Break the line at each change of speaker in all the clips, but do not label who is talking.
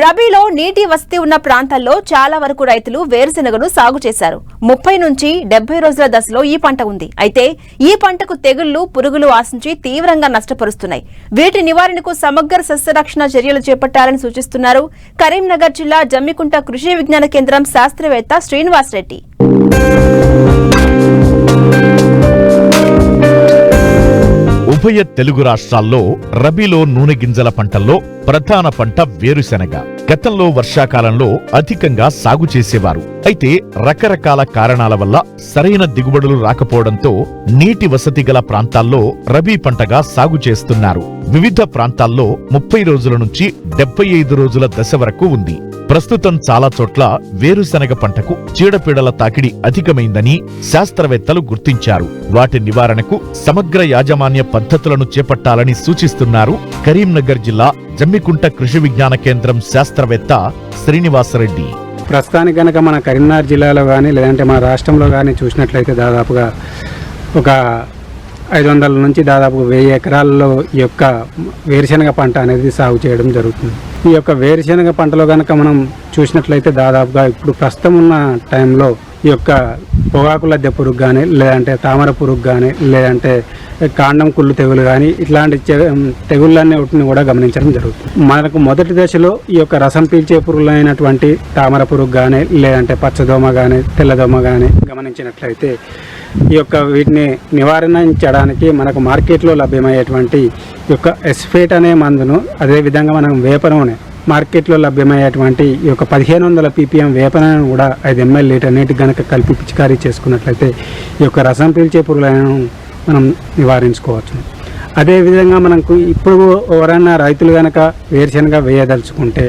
రబీలో నీటి వసతి ఉన్న ప్రాంతాల్లో చాలా వరకు రైతులు వేరుశెనగను సాగు చేశారు. 30 నుంచి 70 రోజుల దశలో ఈ పంట ఉంది. అయితే ఈ పంటకు తెగుళ్లు, పురుగులు ఆశించి తీవ్రంగా నష్టపరుస్తున్నాయి. వీటి నివారణకు సమగ్ర సస్యరక్షణ చర్యలు చేపట్టాలని సూచిస్తున్నారు కరీంనగర్ జిల్లా జమ్మికుంట కృషి విజ్ఞాన కేంద్రం శాస్త్రవేత్త శ్రీనివాస్ రెడ్డి.
ఉభయ తెలుగు రాష్ట్రాల్లో రబీలో నూనె గింజల పంటల్లో ప్రధాన పంట వేరుశెనగ. గతంలో వర్షాకాలంలో అధికంగా సాగు చేసేవారు. అయితే రకరకాల కారణాల వల్ల సరైన దిగుబడులు రాకపోవడంతో నీటి వసతి గల ప్రాంతాల్లో రబీ పంటగా సాగు చేస్తున్నారు. వివిధ ప్రాంతాల్లో 30 రోజుల నుంచి 75 రోజుల దశ వరకు ఉంది. ప్రస్తుతం చాలా చోట్ల వేరుశెనగ పంటకు చీడపీడల తాకిడి అధికమైందని శాస్త్రవేత్తలు గుర్తించారు. వాటి నివారణకు సమగ్ర యాజమాన్య పద్ధతులను చేపట్టాలని సూచిస్తున్నారు కరీంనగర్ జిల్లా జమ్మికుంట కృషి విజ్ఞాన కేంద్రం శాస్త్రవేత్త శ్రీనివాసరెడ్డి.
ప్రస్తుతానికి గనక మన కరీంనగర్ జిల్లాలో కానీ లేదంటే మన రాష్ట్రంలో కానీ చూసినట్లయితే దాదాపుగా ఒక 500 నుంచి దాదాపు 1000 ఎకరాల్లో ఈ యొక్క వేరుశెనగ పంట అనేది సాగు చేయడం జరుగుతుంది. ఈ యొక్క వేరుశెనగ పంటలో కనుక మనం చూసినట్లయితే దాదాపుగా ఇప్పుడు ప్రస్తుతం ఉన్న టైంలో ఈ యొక్క పొగాకు లద్దె పురుగు కానీ లేదంటే తామర పురుగు కానీ లేదంటే కాండం కుళ్ళు తెగులు కానీ ఇట్లాంటి తెగుళ్ళన్నిటిని కూడా గమనించడం జరుగుతుంది. మనకు మొదటి దశలో ఈ యొక్క రసం పీల్చే పురుగులైనటువంటి తామర పురుగు కానీ లేదంటే పచ్చదోమ కానీ తెల్లదోమ కానీ గమనించినట్లయితే ఈ యొక్క వీటిని నివారించడానికి మనకు మార్కెట్లో లభ్యమయ్యేటువంటి ఈ యొక్క ఎస్ఫేట్ అనే మందును, అదేవిధంగా మనం వేప నూనె మార్కెట్లో లభ్యమయ్యేటువంటి ఈ యొక్క 1500 ppm వేప నూనెను కూడా 5 ml లీటర్ నీటికి కనుక కలిపి పిచికారీ చేసుకున్నట్లయితే ఈ యొక్క రసం పీల్చే పురుగులను మనం నివారించుకోవచ్చు. అదేవిధంగా మనకు ఇప్పుడు ఎవరైనా రైతులు కనుక వేరుశెనగ వేయదలుచుకుంటే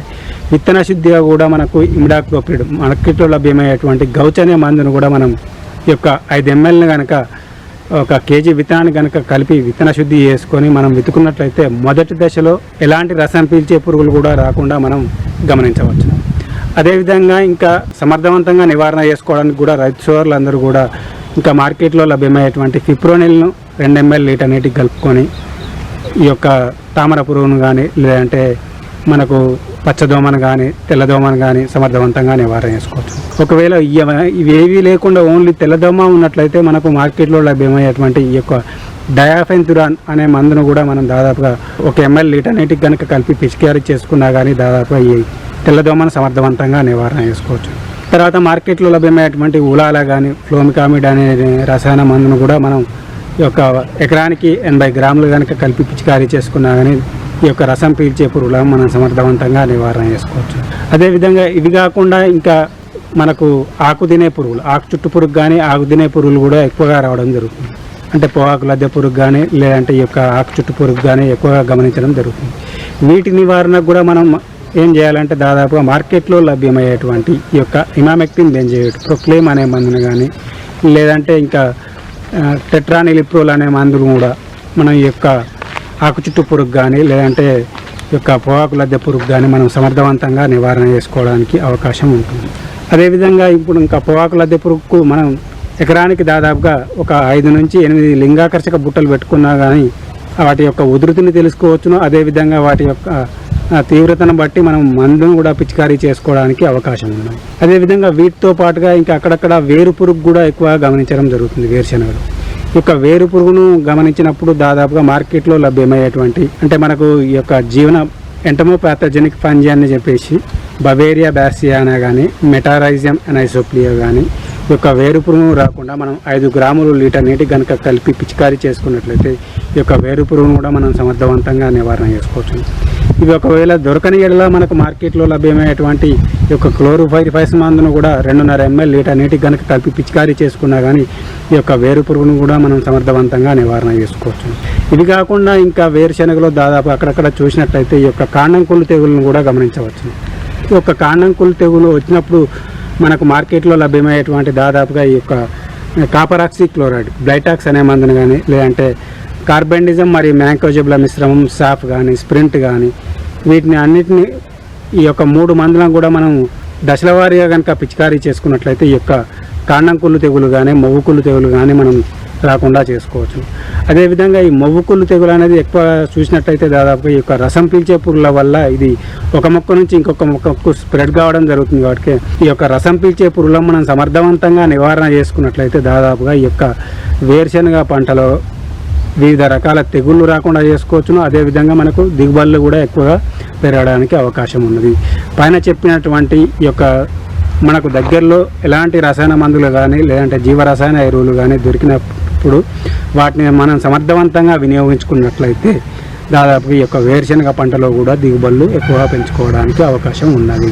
విత్తన శుద్ధిగా కూడా మనకు ఇమిడాక్లోపిడ్ మార్కెట్లో లభ్యమయ్యేటువంటి గౌచ్ అనే మందును కూడా మనం ఈ యొక్క 5 ml కనుక ఒక కేజీ విత్తనాన్ని కనుక కలిపి విత్తన శుద్ధి చేసుకొని మనం విత్తుకున్నట్లయితే మొదటి దశలో ఎలాంటి రసం పీల్చే పురుగులు కూడా రాకుండా మనం గమనించవచ్చు. అదేవిధంగా ఇంకా సమర్థవంతంగా నివారణ చేసుకోవడానికి కూడా రైతు సోదరులందరూ కూడా ఇంకా మార్కెట్లో లభ్యమయ్యేటువంటి ఫిప్రోనిల్ను 2 ml లీటర్ నీటికి కలుపుకొని ఈ యొక్క తామర పురుగును కానీ లేదంటే మనకు పచ్చదోమను కానీ తెల్లదోమను కానీ సమర్థవంతంగా నివారణ చేసుకోవచ్చు. ఒకవేళ ఇవేవీ లేకుండా ఓన్లీ తెల్లదోమ ఉన్నట్లయితే మనకు మార్కెట్లో లభ్యమయ్యేటువంటి ఈ యొక్క డయాఫెన్తురాన్ అనే మందును కూడా మనం దాదాపుగా 1 ml లీటర్ నీటికి కనుక కలిపి పిచికారీ చేసుకున్నా కానీ దాదాపుగా ఈ తెల్లదోమను సమర్థవంతంగా నివారణ చేసుకోవచ్చు. తర్వాత మార్కెట్లో లభ్యమయ్యేటువంటి ఉలాల కానీ ఫ్లోమికామిడ్ అనే రసాయన మందును కూడా మనం ఈ యొక్క ఎకరానికి 80 గ్రాములు కనుక కలిపి పిచికారీ చేసుకున్నా కానీ ఈ యొక్క రసం పీల్చే పురుగులను మనం సమర్థవంతంగా నివారణ చేసుకోవచ్చు. అదేవిధంగా ఇవి కాకుండా ఇంకా మనకు ఆకు తినే పురుగులు, ఆకు చుట్టు పురుగు కానీ ఆకు తినే పురుగులు కూడా ఎక్కువగా రావడం జరుగుతుంది. అంటే పొగాకు లద్దె పురుగు కానీ లేదంటే ఈ యొక్క ఆకు చుట్టు పురుగు కానీ ఎక్కువగా గమనించడం జరుగుతుంది. వీటి నివారణకు కూడా మనం ఏం చేయాలంటే దాదాపుగా మార్కెట్లో లభ్యమయ్యేటువంటి ఈ యొక్క ఇమామెక్టిన్ బెంజోయేట్ ప్రొక్లేమ్ అనే మందును కానీ లేదంటే ఇంకా టెట్రానిలిప్రోల్ అనే మందులు కూడా మనం ఈ యొక్క ఆకు చుట్టు పురుగు కానీ లేదంటే ఈ యొక్క పొగాకు లద్దె పురుగు కానీ మనం సమర్థవంతంగా నివారణ చేసుకోవడానికి అవకాశం ఉంటుంది. అదేవిధంగా ఇప్పుడు ఇంకా పొగాకు లద్దె పురుగుకు మనం ఎకరానికి దాదాపుగా ఒక 5 నుంచి 8 లింగాకర్షక బుట్టలు పెట్టుకున్నా కానీ వాటి యొక్క ఉధృతిని తెలుసుకోవచ్చును. అదేవిధంగా వాటి యొక్క తీవ్రతను బట్టి మనం మందును కూడా పిచికారీ చేసుకోవడానికి అవకాశం ఉంది. అదేవిధంగా వీటితో పాటుగా ఇంకా అక్కడక్కడ వేరు పురుగు కూడా ఎక్కువగా గమనించడం జరుగుతుంది. వేరుశెనగలు ఈ యొక్క వేరు పురుగును గమనించినప్పుడు దాదాపుగా మార్కెట్లో లభ్యమయ్యేటువంటి అంటే మనకు ఈ యొక్క జీవన ఎంటమోపాథోజెనిక్ ఫంజీ అని చెప్పేసి బవేరియా బ్యాసియానా కానీ మెటారైజియం అనైసోప్లియా కానీ ఈ యొక్క వేరు పురుగును రాకుండా మనం 5 గ్రాములు లీటర్ నీటికి కనుక కలిపి పిచికారీ చేసుకున్నట్లయితే ఈ యొక్క వేరు పురుగును కూడా మనం సమర్థవంతంగా నివారణ చేసుకోవచ్చు. ఇవి ఒకవేళ దొరకని ఎడల మనకు మార్కెట్లో లభ్యమయ్యేటువంటి ఈ యొక్క క్లోరోఫైరిఫాస్ మందును కూడా 2.5 ml లీటర్ నీటికి కనుక కలిపి పిచికారీ చేసుకున్నా కానీ ఈ యొక్క వేరు పురుగును కూడా మనం సమర్థవంతంగా నివారణ చేసుకోవచ్చు. ఇవి కాకుండా ఇంకా వేరుశెనగలో దాదాపు అక్కడక్కడ చూసినట్లయితే ఈ యొక్క కాండం కుళ్ళు తెగులను కూడా గమనించవచ్చు. ఈ యొక్క కాండం కుళ్ళు తెగులు వచ్చినప్పుడు మనకు మార్కెట్లో లభ్యమయ్యేటువంటి దాదాపుగా ఈ యొక్క కాపరాక్సీ క్లోరైడ్ బ్లైటాక్స్ అనే మందును కానీ లేదంటే కార్బెండిజం మరియు మ్యాంకోజెబ్ల మిశ్రమం సాఫ్ కానీ స్ప్రింట్ కానీ వీటిని అన్నిటిని ఈ యొక్క 3 మందులను కూడా మనం దశల వారీగా కనుక పిచికారీ చేసుకున్నట్లయితే ఈ యొక్క కాండం కుళ్ళు తెగులు కానీ మొవ్వు కుళ్ళు తెగులు కానీ మనం రాకుండా చేసుకోవచ్చు. అదేవిధంగా ఈ మొవ్వుకుళ్ళు తెగులు అనేది ఎక్కువ చూసినట్టయితే దాదాపు ఈ యొక్క రసం పీల్చే పురుగుల వల్ల ఇది ఒక మొక్క నుంచి ఇంకొక మొక్కకు స్ప్రెడ్ కావడం జరుగుతుంది. కాబట్టి ఈ యొక్క రసం పీల్చే పురుగులను మనం సమర్థవంతంగా నివారణ చేసుకున్నట్లయితే దాదాపుగా ఈ యొక్క వేరుశనగ పంటలో వివిధ రకాల తెగుళ్ళు రాకుండా చేసుకోవచ్చును. అదేవిధంగా మనకు దిగుబడులు కూడా ఎక్కువగా పెరగడానికి అవకాశం ఉన్నది. పైన చెప్పినటువంటి ఈ యొక్క మనకు దగ్గరలో ఎలాంటి రసాయన మందులు కానీ లేదంటే జీవరసాయన ఎరువులు కానీ దొరికినప్పుడు వాటిని మనం సమర్థవంతంగా వినియోగించుకున్నట్లయితే దాదాపు ఈ యొక్క వేరుశనగ పంటలో కూడా దిగుబడులు ఎక్కువగా పెంచుకోవడానికి అవకాశం ఉన్నది.